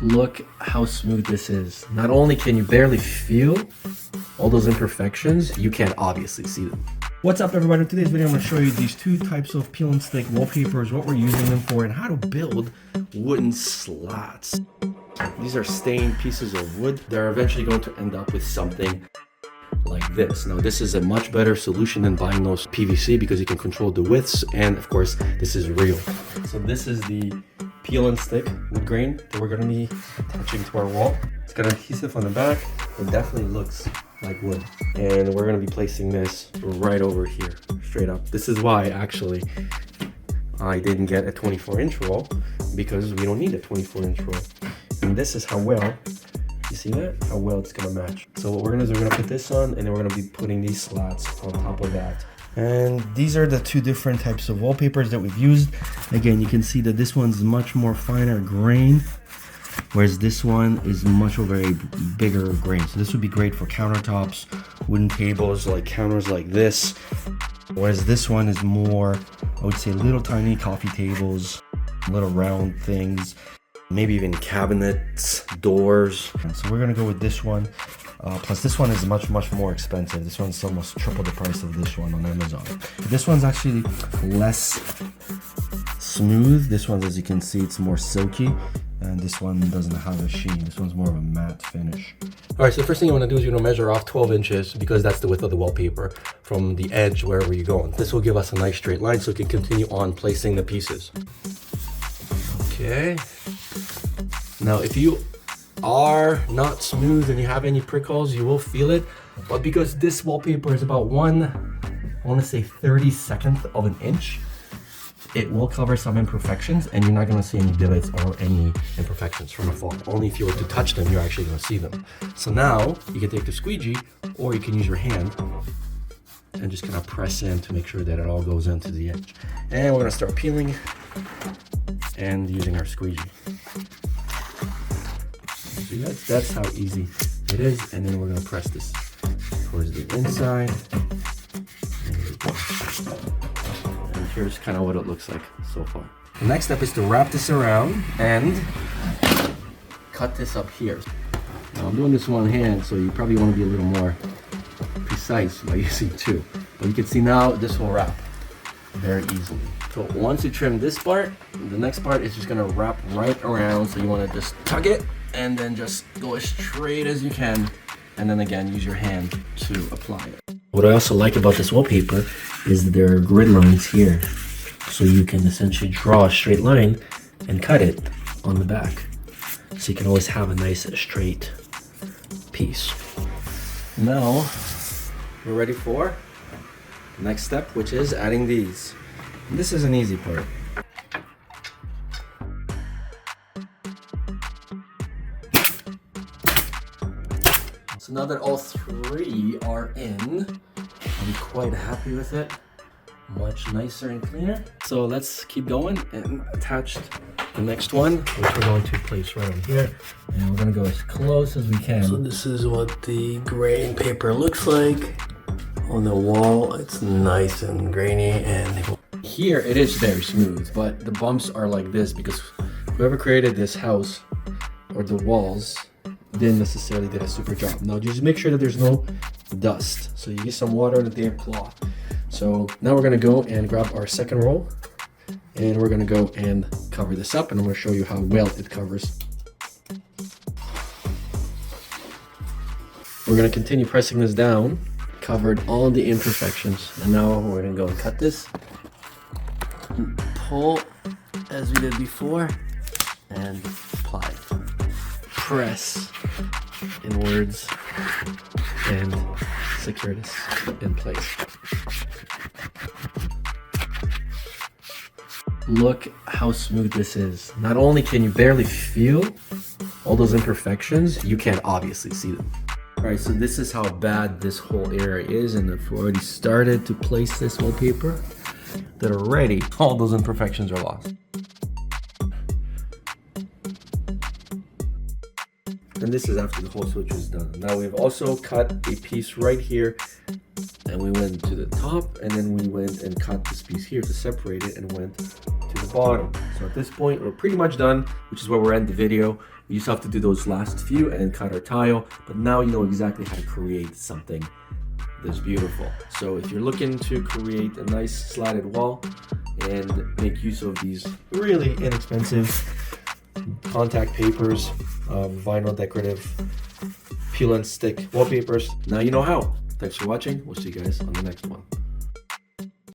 Look how smooth this is. Not only can you barely feel all those imperfections, you can obviously see them. What's up, everybody? In today's video, I'm going to show you these two types of peel and stick wallpapers, what we're using them for, and how to build wooden slats. These are stained pieces of wood. They're eventually going to end up with something like this. Now, this is a much better solution than buying those PVC because you can control the widths, and of course, this is real. So this is the peel and stick wood grain that we're going to be attaching to our wall. It's got adhesive on the back. It definitely looks like wood, and we're going to be placing this right over here, straight up. This is why actually I didn't get a 24-inch roll, because we don't need a 24-inch roll. And this is how well, you see that? How well it's gonna match. So what we're gonna do is we're gonna put this on, and then we're gonna be putting these slats on top of that. And these are the two different types of wallpapers that we've used. Again, you can see that this one's much more finer grain, whereas this one is much of a bigger grain. So this would be great for countertops, wooden tables, like counters like this. Whereas this one is more, I would say, little tiny coffee tables, little round things, maybe even cabinets, doors. And so we're gonna go with this one. Plus this one is much more expensive. This one's almost triple the price of this one on Amazon. This one's actually less smooth. This one, as you can see, it's more silky. And this one doesn't have a sheen. This one's more of a matte finish. All right, so the first thing you want to do is you're going to measure off 12 inches because that's the width of the wallpaper from the edge wherever you're going. This will give us a nice straight line so we can continue on placing the pieces. Okay. Now, if you are not smooth and you have any prickles, you will feel it. But because this wallpaper is about I want to say 32nd of an inch, it will cover some imperfections, and you're not going to see any divots or any imperfections from afar. Only if you were to touch them, you're actually going to see them. So now you can take the squeegee, or you can use your hand and just kind of press in to make sure that it all goes into the edge. And we're going to start peeling and using our squeegee. See, that's how easy it is. And then we're going to press this towards the inside. Here's kind of what it looks like so far. The next step is to wrap this around and cut this up here. Now I'm doing this one hand, so you probably want to be a little more precise by using two. But you can see now this will wrap very easily. So once you trim this part, the next part is just going to wrap right around. So you want to just tug it and then just go as straight as you can. And then again, use your hand to apply it. What I also like about this wallpaper is that there are grid lines here. So you can essentially draw a straight line and cut it on the back. So you can always have a nice straight piece. Now, we're ready for the next step, which is adding these. And this is an easy part. So now that all three are in, I'm quite happy with it. Much nicer and cleaner. So let's keep going and attach the next one, which we're going to place right on here. And we're going to go as close as we can. So this is what the grain paper looks like on the wall. It's nice and grainy, and here it is very smooth, but the bumps are like this because whoever created this house or the walls didn't necessarily did a super job. Now just make sure that there's no dust. So you use some water and a damp cloth. So now we're gonna go and grab our second roll, and we're gonna go and cover this up, and I'm gonna show you how well it covers. We're gonna continue pressing this down, covered all the imperfections. And now we're gonna go and cut this, pull as we did before, and apply. Press inwards and secure this in place. Look how smooth this is. Not only can you barely feel all those imperfections, you can obviously see them. All right, so this is how bad this whole area is, and if we already started to place this wallpaper, that already all those imperfections are lost. And this is after the whole switch is done. Now we've also cut a piece right here, and we went to the top, and then we went and cut this piece here to separate it and went to the bottom. So at this point, we're pretty much done, which is where we're ending the video. We just have to do those last few and cut our tile, but now you know exactly how to create something that's beautiful. So if you're looking to create a nice slatted wall and make use of these really inexpensive contact papers, vinyl decorative peel and stick wallpapers, now you know how. Thanks for watching. We'll see you guys on the next one.